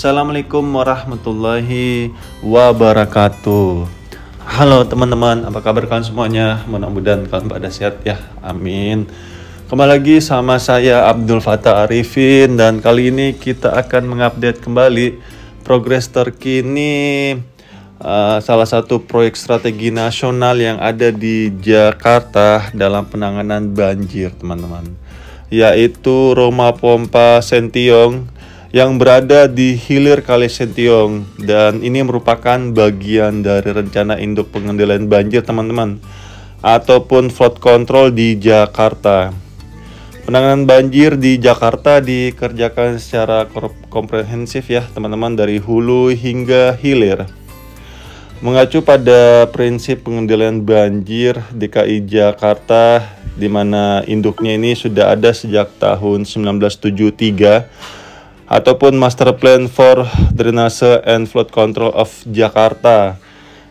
Assalamualaikum warahmatullahi wabarakatuh. Halo teman-teman, apa kabar kalian semuanya? Mudah-mudahan kalian pada sehat ya, amin. Kembali lagi sama saya Abdul Fattah Arifin, dan kali ini kita akan mengupdate kembali progres terkini salah satu proyek strategi nasional yang ada di Jakarta dalam penanganan banjir, teman-teman, yaitu Rumah Pompa Sentiong yang berada di hilir Kali Sentiong, dan ini merupakan bagian dari rencana induk pengendalian banjir, teman-teman, ataupun flood control di Jakarta. Penanganan banjir di Jakarta dikerjakan secara komprehensif ya, teman-teman, dari hulu hingga hilir. Mengacu pada prinsip pengendalian banjir DKI Jakarta, di mana induknya ini sudah ada sejak tahun 1973, ataupun Master Plan for Drainage and Flood Control of Jakarta,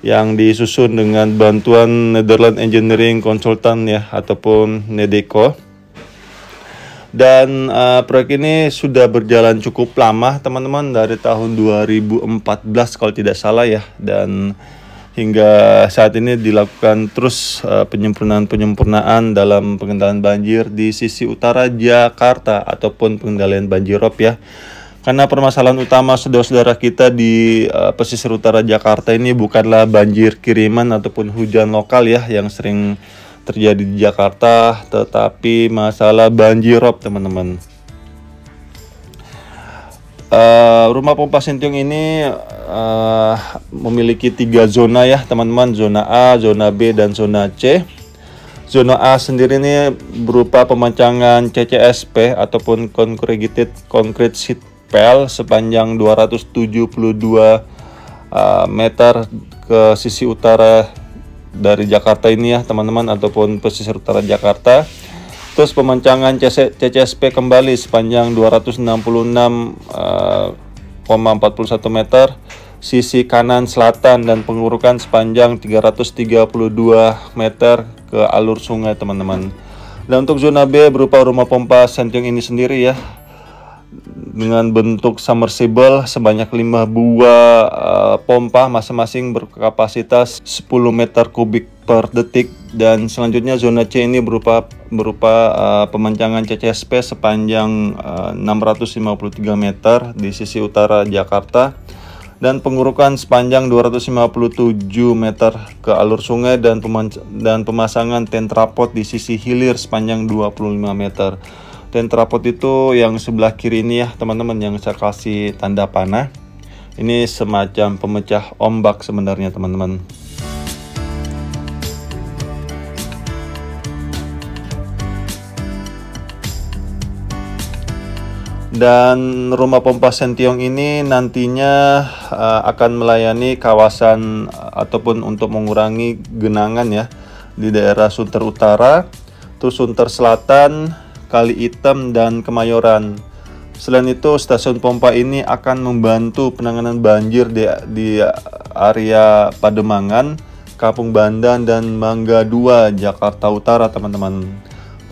yang disusun dengan bantuan Netherlands Engineering Consultant ya, ataupun NEDECO. Dan proyek ini sudah berjalan cukup lama, teman-teman, dari tahun 2014 kalau tidak salah ya, dan hingga saat ini dilakukan terus penyempurnaan dalam pengendalian banjir di sisi utara Jakarta ataupun pengendalian banjirop ya. Karena permasalahan utama saudara-saudara kita di pesisir utara Jakarta ini bukanlah banjir kiriman ataupun hujan lokal ya yang sering terjadi di Jakarta, tetapi masalah banjirop, teman-teman. Rumah Pompa Sentiong ini memiliki 3 zona ya, teman-teman. Zona A, zona B, dan zona C. Zona A sendiri ini berupa pemancangan CCSP ataupun Corrugated Concrete Sheet PL sepanjang 272 meter ke sisi utara dari Jakarta ini ya, teman-teman, ataupun pesisir utara Jakarta. Terus pemancangan CCSP kembali sepanjang 266,41 meter sisi kanan selatan, dan pengurukan sepanjang 332 meter ke alur sungai, teman-teman. Dan untuk zona B berupa Rumah Pompa Sentiong ini sendiri ya, dengan bentuk submersible sebanyak 5 buah pompa masing-masing berkapasitas 10 meter kubik per detik. Dan selanjutnya zona C ini berupa pemancangan CCSP sepanjang 653 meter di sisi utara Jakarta, dan pengurukan sepanjang 257 meter ke alur sungai, dan pemasangan tentrapot di sisi hilir sepanjang 25 meter. Tentrapot itu yang sebelah kiri ini ya, teman-teman, yang saya kasih tanda panah. Ini semacam pemecah ombak sebenarnya, teman-teman. Dan Rumah Pompa Sentiong ini nantinya akan melayani kawasan ataupun untuk mengurangi genangan ya di daerah Sunter Utara, terus Sunter Selatan, Kali Hitam, dan Kemayoran. Selain itu, stasiun pompa ini akan membantu penanganan banjir di area Pademangan, Kampung Bandan, dan Mangga 2, Jakarta Utara, teman-teman.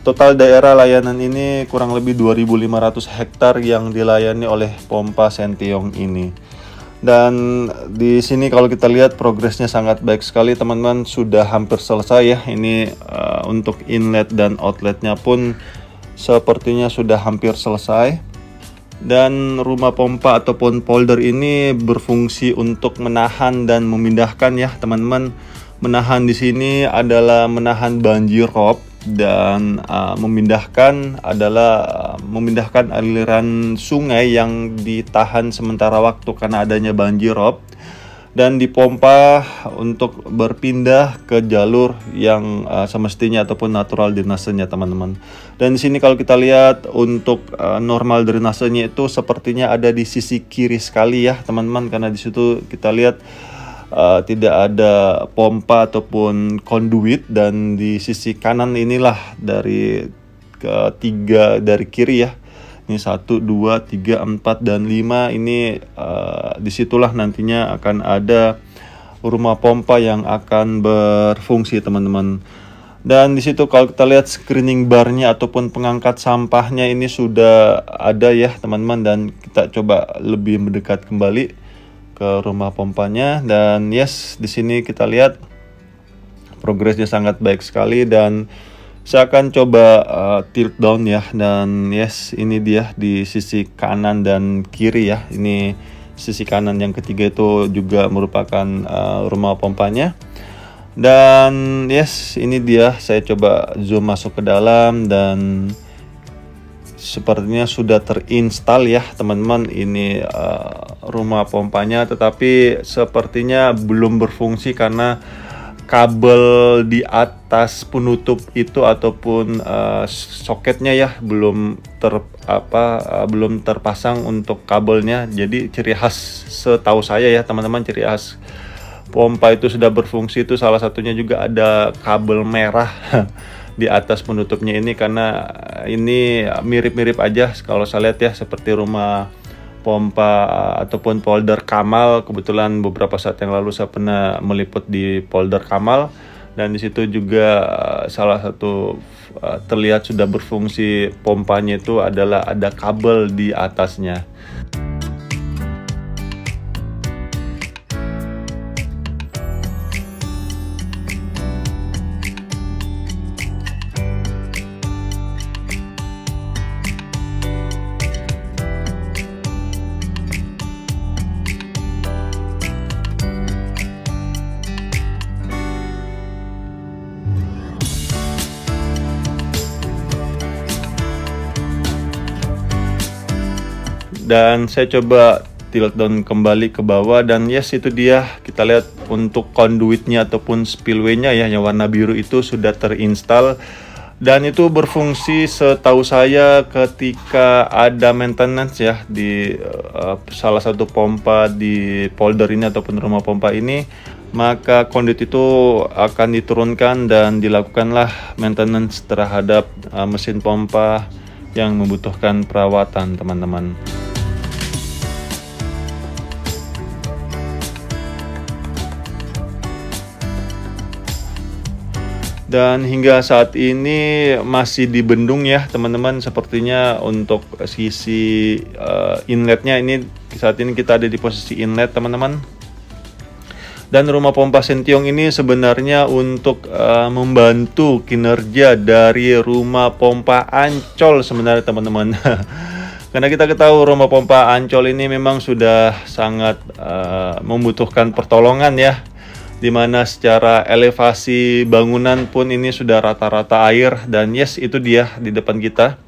Total daerah layanan ini kurang lebih 2.500 hektar yang dilayani oleh Pompa Sentiong ini. Dan di sini kalau kita lihat progresnya sangat baik sekali, teman-teman, sudah hampir selesai ya. Ini untuk inlet dan outletnya pun sepertinya sudah hampir selesai. Dan rumah pompa ataupun polder ini berfungsi untuk menahan dan memindahkan ya, teman-teman. Menahan di sini adalah menahan banjir rob, dan memindahkan adalah memindahkan aliran sungai yang ditahan sementara waktu karena adanya banjir rob, dan dipompa untuk berpindah ke jalur yang semestinya ataupun natural drainasenya, teman-teman. Dan di sini kalau kita lihat untuk normal drainasenya itu sepertinya ada di sisi kiri sekali ya, teman-teman, karena di situ kita lihat tidak ada pompa ataupun konduit. Dan di sisi kanan inilah dari ketiga dari kiri ya, ini 1, 2, 3, 4, dan 5 ini disitulah nantinya akan ada rumah pompa yang akan berfungsi, teman-teman. Dan di situ kalau kita lihat screening barnya ataupun pengangkat sampahnya ini sudah ada ya teman-teman, dan kita coba lebih mendekat kembali ke rumah pompanya. Dan yes, di sini kita lihat progresnya sangat baik sekali, dan saya akan coba tilt down ya. Dan yes, ini dia di sisi kanan dan kiri ya. Ini sisi kanan yang ketiga itu juga merupakan rumah pompanya. Dan yes, ini dia, saya coba zoom masuk ke dalam, dan sepertinya sudah terinstall ya teman-teman. Ini rumah pompanya, tetapi sepertinya belum berfungsi karena kabel di atas penutup itu ataupun soketnya ya belum terpasang untuk kabelnya. Jadi ciri khas setahu saya ya teman-teman, ciri khas pompa itu sudah berfungsi itu salah satunya juga ada kabel merah di atas penutupnya ini, karena ini mirip-mirip aja kalau saya lihat ya seperti rumah pompa ataupun polder Kamal. Kebetulan beberapa saat yang lalu saya pernah meliput di polder Kamal, dan di situ juga salah satu terlihat sudah berfungsi pompanya itu adalah ada kabel di atasnya. Dan saya coba tilt down kembali ke bawah, dan yes, itu dia, kita lihat untuk conduitnya ataupun spillway-nya ya yang warna biru itu sudah terinstall, dan itu berfungsi setahu saya ketika ada maintenance ya di salah satu pompa di polder ini ataupun rumah pompa ini, maka conduit itu akan diturunkan dan dilakukanlah maintenance terhadap mesin pompa yang membutuhkan perawatan teman-teman. Dan hingga saat ini masih dibendung ya teman-teman, sepertinya untuk sisi inletnya ini saat ini kita ada di posisi inlet teman-teman. Dan rumah pompa Sentiong ini sebenarnya untuk membantu kinerja dari rumah pompa Ancol sebenarnya teman-teman. Karena kita ketahui rumah pompa Ancol ini memang sudah sangat membutuhkan pertolongan ya, dimana secara elevasi bangunan pun ini sudah rata-rata air. Dan yes, itu dia di depan kita,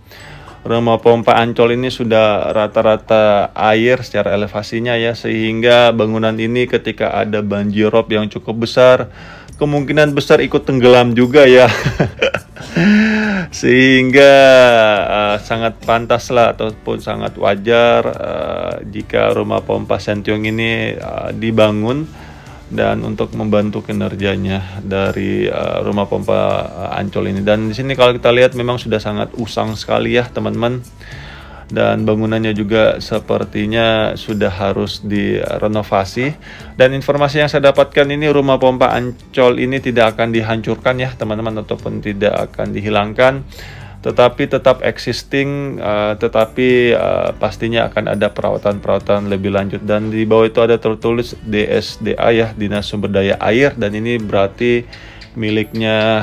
rumah pompa Ancol ini sudah rata-rata air secara elevasinya ya, sehingga bangunan ini ketika ada banjir rob yang cukup besar, kemungkinan besar ikut tenggelam juga ya. Sehingga sangat pantas lah ataupun sangat wajar jika rumah pompa Sentiong ini dibangun dan untuk membantu kinerjanya dari rumah pompa Ancol ini. Dan di sini kalau kita lihat memang sudah sangat usang sekali ya teman-teman, dan bangunannya juga sepertinya sudah harus direnovasi. Dan informasi yang saya dapatkan ini rumah pompa Ancol ini tidak akan dihancurkan ya teman-teman, ataupun tidak akan dihilangkan, tetapi tetap existing, tetapi pastinya akan ada perawatan-perawatan lebih lanjut. Dan di bawah itu ada tertulis DSDA ya, Dinas Sumber Daya Air, dan ini berarti miliknya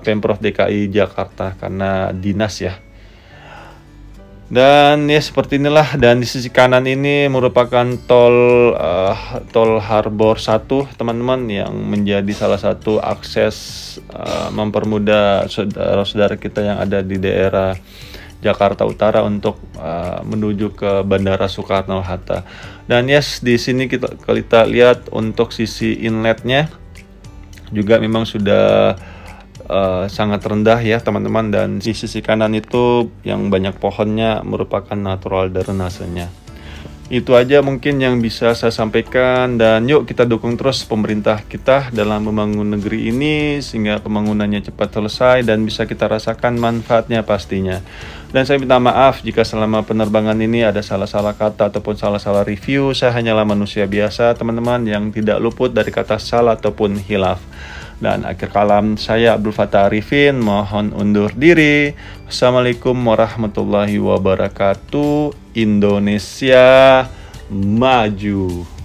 Pemprov DKI Jakarta karena dinas ya. Dan ya seperti inilah. Dan di sisi kanan ini merupakan tol Harbor 1 teman-teman, yang menjadi salah satu akses mempermudah saudara-saudara kita yang ada di daerah Jakarta Utara untuk menuju ke Bandara Soekarno-Hatta. Dan yes, di sini kita lihat untuk sisi inletnya juga memang sudah sangat rendah ya teman-teman, dan di sisi kanan itu yang banyak pohonnya merupakan natural drainasenya. Itu aja mungkin yang bisa saya sampaikan, dan yuk kita dukung terus pemerintah kita dalam membangun negeri ini sehingga pembangunannya cepat selesai dan bisa kita rasakan manfaatnya pastinya. Dan saya minta maaf jika selama penerbangan ini ada salah-salah kata ataupun salah-salah review. Saya hanyalah manusia biasa teman-teman yang tidak luput dari kata salah ataupun hilaf. Dan akhir kalam, saya Abdul Fattah Arifin mohon undur diri. Wassalamualaikum warahmatullahi wabarakatuh. Indonesia maju.